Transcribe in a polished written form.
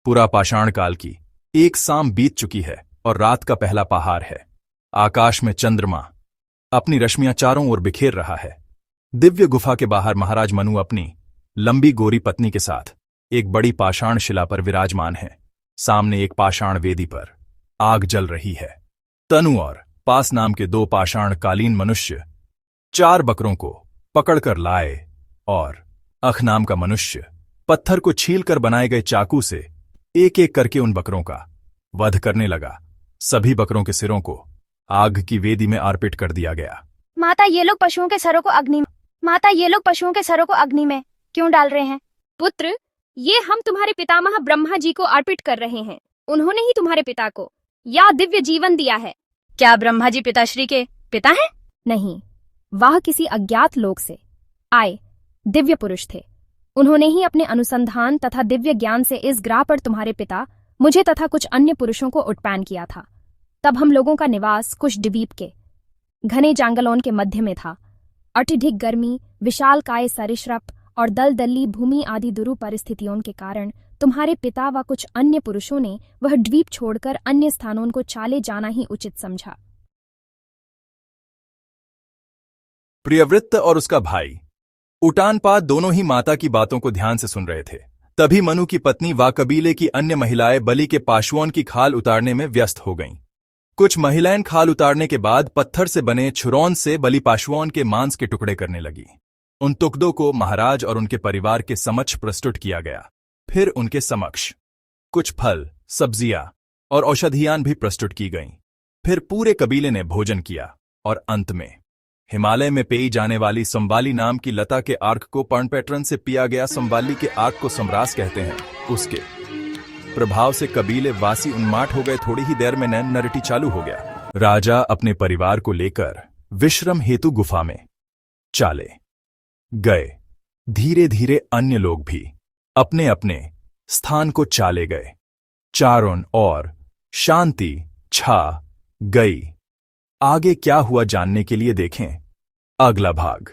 पूरा पाषाण काल की एक शाम बीत चुकी है और रात का पहला पहाड़ है। आकाश में चंद्रमा अपनी रश्मियां चारों ओर बिखेर रहा है। दिव्य गुफा के बाहर महाराज मनु अपनी लंबी गोरी पत्नी के साथ एक बड़ी पाषाण शिला पर विराजमान है। सामने एक पाषाण वेदी पर आग जल रही है। तनु और पास नाम के दो पाषाण कालीन मनुष्य 4 बकरों को पकड़कर लाए और अख नाम का मनुष्य पत्थर को छीलकर बनाए गए चाकू से एक एक करके उन बकरों का वध करने लगा। सभी बकरों के सिरों को आग की वेदी में अर्पित कर दिया गया। माता ये लोग पशुओं के सरों को अग्नि में क्यों डाल रहे हैं? पुत्र, ये हम तुम्हारे पितामह ब्रह्मा जी को अर्पित कर रहे हैं। उन्होंने ही तुम्हारे पिता को यह दिव्य जीवन दिया है। क्या ब्रह्मा जी पिताश्री के पिता हैं? नहीं, वह किसी अज्ञात लोक से आए दिव्य पुरुष थे। उन्होंने ही अपने अनुसंधान तथा दिव्य ज्ञान से इस ग्रह पर तुम्हारे पिता, मुझे तथा कुछ अन्य पुरुषों को उत्पन्न किया था। तब हम लोगों का निवास कुछ द्वीप के घने जंगलों के मध्य में था। अत्यधिक गर्मी, विशाल काय सरिसृप और दलदली भूमि आदि दुरु परिस्थितियों के कारण तुम्हारे पिता व कुछ अन्य पुरुषों ने वह द्वीप छोड़कर अन्य स्थानों को चाले जाना ही उचित समझा। प्रियव्रत और उसका भाई उटानपाद दोनों ही माता की बातों को ध्यान से सुन रहे थे। तभी मनु की पत्नी व कबीले की अन्य महिलाएं बलि के पाशुओं की खाल उतारने में व्यस्त हो गईं। कुछ महिलाएं खाल उतारने के बाद पत्थर से बने छुरौन से बलि पाशुओं के मांस के टुकड़े करने लगी। उन टुकड़ों को महाराज और उनके परिवार के समक्ष प्रस्तुत किया गया। फिर उनके समक्ष कुछ फल, सब्जियां और औषधियां भी प्रस्तुत की गईं। फिर पूरे कबीले ने भोजन किया और अंत में हिमालय में पेई जाने वाली संबाली नाम की लता के आर्क को पर्णपेट्रन से पिया गया संबाली के आर्क को समरास कहते हैं, उसके प्रभाव से कबीले वासी उन्माद हो गए। थोड़ी ही देर में नैन नरटी चालू हो गया। राजा अपने परिवार को लेकर विश्राम हेतु गुफा में चाले गए। धीरे धीरे अन्य लोग भी अपने अपने स्थान को चाले गए। चारों ओर शांति छा गई। आगे क्या हुआ जानने के लिए देखें अगला भाग।